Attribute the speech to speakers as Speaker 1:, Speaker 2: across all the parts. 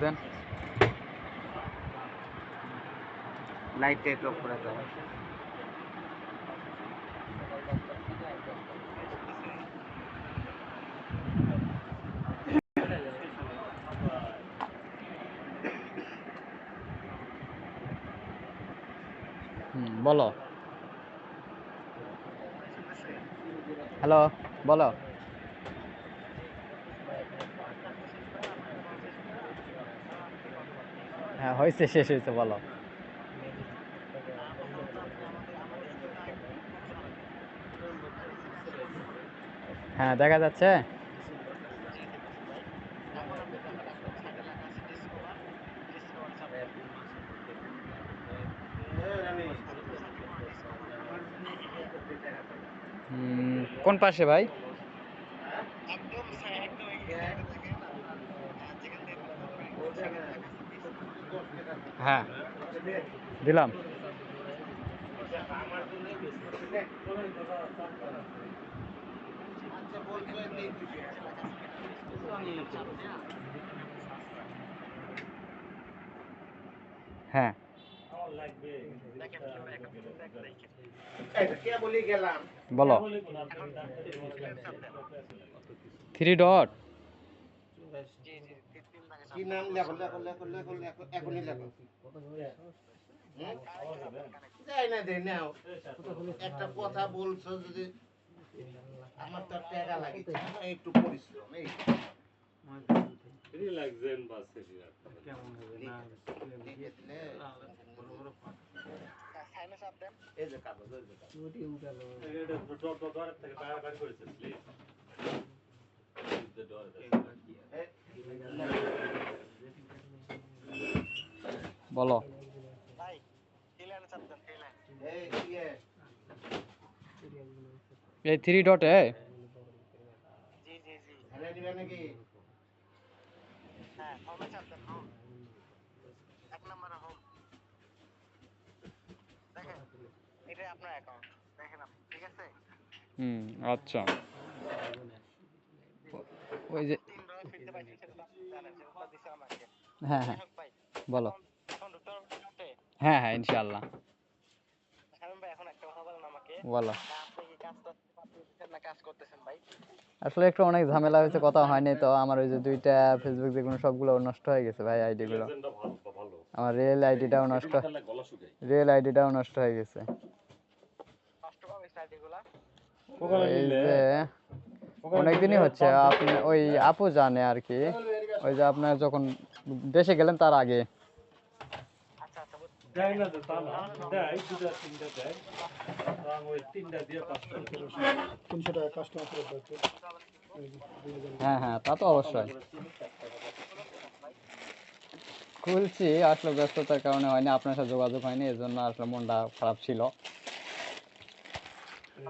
Speaker 1: দেন, লাইটটা একটু অফ করে দাও। বলো। হ্যালো, বলো। হ্যাঁ হয়েছে, শেষ হয়েছে, বলো। হ্যাঁ দেখা যাচ্ছে। কোন পাশে ভাই? হ্যাঁ দিলাম। হ্যাঁ বলো। 3 ডট।
Speaker 2: কি নাম লেখো লেখো লেখো লেখো লেখো এখনই লেখো। যাই না দে নাও, একটা কথা বলছো যদি আমার তো টাকা লাগে, একটু পরিশ্রম এই
Speaker 3: রিল্যাক্সেন বাসে
Speaker 2: কেমন হবে না লিখে দিলে সাইনে চাপ দেন। এই যে কাগজ, ওই যে কাগজ
Speaker 3: এটা ডর থেকে বাইরে করেছে প্লিজ
Speaker 1: বলো।
Speaker 2: ভাই টিলানে চাপ দেন, টিলানে এই ইয়ে
Speaker 1: এই 3 ডটে।
Speaker 2: জি জি জি হেলে দিবেন নাকি? হ্যাঁ হোমে চাপ দেন, হোম এক নম্বরে হোম দেখেন, এটাই আপনার অ্যাকাউন্ট দেখেন আপনি, ঠিক আছে?
Speaker 1: আচ্ছা। ওই যে
Speaker 2: তিন রয় ফিরতে পাইছেন সেটা তো আপনি জানেন, সেটা তো দিছে আমাকে।
Speaker 1: হ্যাঁ
Speaker 2: যাই
Speaker 1: হ্যাঁ
Speaker 2: হোক ভাই,
Speaker 1: বলো।
Speaker 2: এখন ঢুকতে পারবেন?
Speaker 1: হ্যাঁ হ্যাঁ ইনশাআল্লাহ।
Speaker 2: শামিম ভাই এখন একটা কথা বলেন আমাকে,
Speaker 1: বলো।
Speaker 2: আপনি কি কাজটা করতেছেন না কাজ করতেছেন ভাই?
Speaker 1: আসলে একটু অনেক ঝামেলা হয়েছে, কথা হয়নি তো। আমার ওই যে 2টা ফেসবুক যেগুলো সবগুলো নষ্ট হয়ে গেছে ভাই, আইডিগুলো।
Speaker 3: রিল্যাক্সেনটা ভালো ভালো
Speaker 1: আমার রিয়েল আইডিটাও নষ্ট হয়ে গেছে।
Speaker 2: কষ্ট পাবে সাইডগুলা
Speaker 1: ওই যে অনেকদিনই হচ্ছে, আপনি ওই আপু জানে আর কি, ওই যে আপনার যখন দেশে গেলেন তার আগে।
Speaker 2: আচ্ছা আচ্ছা
Speaker 3: দেয় না তো তা না, দেয় দুটা তিনটা দেয়, ওই তিনটা দিয়ে 5টা
Speaker 4: 300 টাকা কাস্টমার ফেরত দাও তো।
Speaker 1: হ্যাঁ হ্যাঁ তা তো অবশ্যই। খুলছি, আসলে ব্যস্ততার কারণে হয়নি, আপনার সাথে যোগাযোগ হয়নি, এর জন্য আসলে মনটা খারাপ ছিল।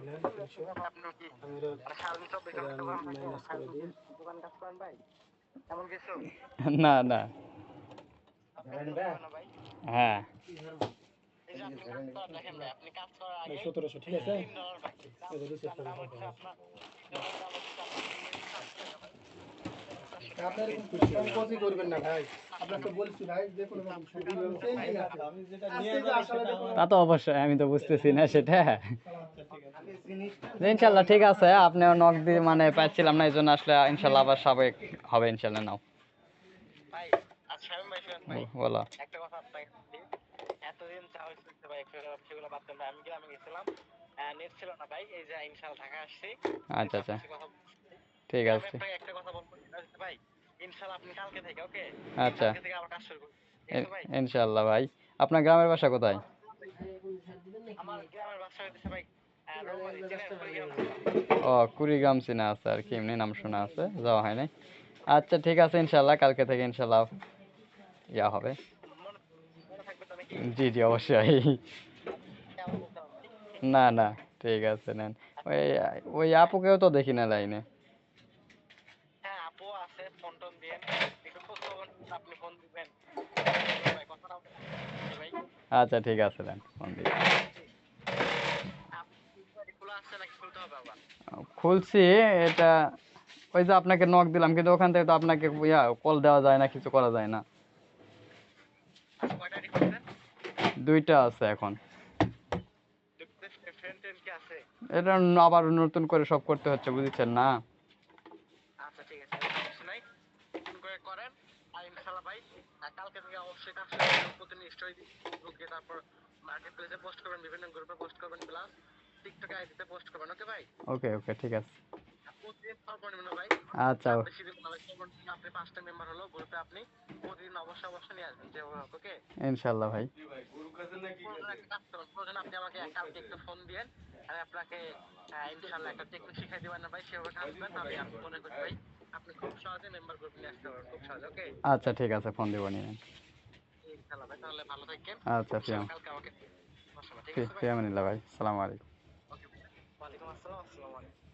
Speaker 4: নেন 300, আমি এটা মাইনাস করে দিই।
Speaker 2: দোকান কাজ করেন ভাই, এমন কিছু
Speaker 1: না না।
Speaker 2: ভাই?
Speaker 1: হ্যাঁ
Speaker 2: এই যে আপনি কাজ করেন, দেখেন ভাই আপনি কাজ করার
Speaker 4: ভাই
Speaker 2: আগে
Speaker 4: $1700 ঠিক আছে?
Speaker 2: $3 ভাই
Speaker 4: এই যে রিসেট করে
Speaker 2: দাম
Speaker 4: দাও।
Speaker 2: হচ্ছে আপনার $3 দাম হচ্ছে আপনার 700 টাকা ভাই।
Speaker 4: আপনি এরকম সংকোচই করবেন না ভাই। আপনাকে তো বলছি ভাই যে কোনো রকম চেঞ্জিং আছে। আমি যেটা নিয়ে যাব সেটা
Speaker 1: তা তো অবশ্যই, আমি তো বুঝতেছি না সেটা। ইনশাল্লাহ ঠিক আছে, আপনিও নক দিয়ে মানে পাচ্ছিলাম না, এই জন্য আসলে ইনশাল্লাহ আবার স্বাভাবিক হবে ইনশাল্লাহ। নাও
Speaker 2: ভাই আচ্ছা শামিম ভাই শুনেন ভাই,
Speaker 1: বলো।
Speaker 2: একটা কথা আপনাকে বলি, এতদিন চা হয়েছে ভাই সেগুলো বাদ দেন ভাই, আমি গ্রামে গেছিলাম, নেট ছিল না ভাই, এই যে ইনশাল্লাহ ঢাকা আসছি,
Speaker 1: আচ্ছা আচ্ছা
Speaker 2: কথা
Speaker 1: ঠিক
Speaker 2: আমি
Speaker 1: আছে।
Speaker 2: আপনাকে একটা কথা বলবো ভাই, ইনশাল্লাহ আপনি কালকে থেকে ওকে,
Speaker 1: আচ্ছা
Speaker 2: কালকে থেকে আবার কাজ শুরু করুন, ঠিক আছে ভাই?
Speaker 1: ইনশাল্লাহ ভাই। আপনার গ্রামের বাসা কোথায়?
Speaker 2: আমার গ্রামের বাসা হইতেছে ভাই রৌমারী, চেনেন কুড়িগ্রাম?
Speaker 1: ও কুড়িগ্রাম চিনা আছে আর কি, এমনি নাম শোনা আছে, যাওয়া হয়নি। আচ্ছা ঠিক আছে, ইনশাল্লাহ কালকে থেকে ইনশাল্লাহ ইয়া হবে।
Speaker 2: মনে মনে থাকবে তো নাকি?
Speaker 1: জি জি অবশ্যই।
Speaker 2: আবার বলতে হবে ভাই।
Speaker 1: না না ঠিক আছে নেন। ওই ওই আপুকেও তো দেখি না লাইনে।
Speaker 2: হ্যাঁ আপু আছে, ফোন টোন দিয়েন, একটু খোঁজ খবর নিন, আপনি ফোন দিবেন ভাই, কথাটা ভাই।
Speaker 1: আচ্ছা ঠিক আছে দেন, ফোন দিই।
Speaker 2: আপনি খোলা আছে নাকি খুলতে হবে আবার?
Speaker 1: খুলছি এটা, ওই যে আপনাকে নক দিলাম, কিন্তু ওখান থেকে তো আপনাকে কল দেওয়া যায় না, কিছু করা যায় না।
Speaker 2: কয়টা আইডি করছেন?
Speaker 1: 2টা আছে এখন।
Speaker 2: ফ্রেন্ড টেন্ড কি আছে?
Speaker 1: এটা আবার নতুন করে সব করতে হচ্ছে, বুঝছেন না?
Speaker 2: আচ্ছা ঠিক আছে, সমস্যা নাই, নতুন করে করেন। আর ইনশাআল্লাহ ভাই কালকে থেকে অবশ্যই কাজ শুরু করবেন। প্রতিদিন নিশ্চয়ই ফেসবুকে, তারপর মার্কেট প্লেসে পোস্ট করবেন, বিভিন্ন গ্রুপে পোস্ট করবেন, প্লাস টিকটকে আইডিতে পোস্ট করবেন। ওকে ভাই?
Speaker 1: ওকে ওকে, ঠিক আছে।
Speaker 2: প্রতিদিন সর্বনিম্ন ভাই
Speaker 1: আচ্ছা
Speaker 2: বেশি দিন না, সর্বনিম্ন আপনি 5টা মেম্বার হলো গ্রুপে, আপনি প্রতিদিন অবশ্যই অবশ্যই নিয়ে আসবেন যে হোক। ওকে?
Speaker 1: ইনশাল্লাহ ভাই।
Speaker 2: প্রয়োজনে একটা কাজ করুন, প্রয়োজনে আপনি আমাকে কালকে একটু ফোন দিয়েন, আমি আপনাকে ইনশাআল্লাহ একটা টেকনিক শিখাই দিবেন না ভাই, সেভাবে কাজ করবেন, তাহলে আমি মনে করি ভাই আপনি খুব সহজে মেম্বার গ্রুপ নিয়ে আসতে পারবেন, খুব সহজে। ওকে?
Speaker 1: আচ্ছা ঠিক আছে, ফোন দিব নিয়ে।
Speaker 2: ইনশাআল্লাহ ভাই, তাহলে ভালো থাকেন।
Speaker 1: আচ্ছা,
Speaker 2: ইনশাআল্লাহ কালকে আমাকে সমস্যা না, ঠিক আছে
Speaker 1: ফি
Speaker 2: ভাই?
Speaker 1: আমানিল্লাহ ভাই, সালাম আলাইকুম।
Speaker 2: ওকে ভাই, ওয়ালাইকুম আসসালাম, আসসালামু আলাইকুম।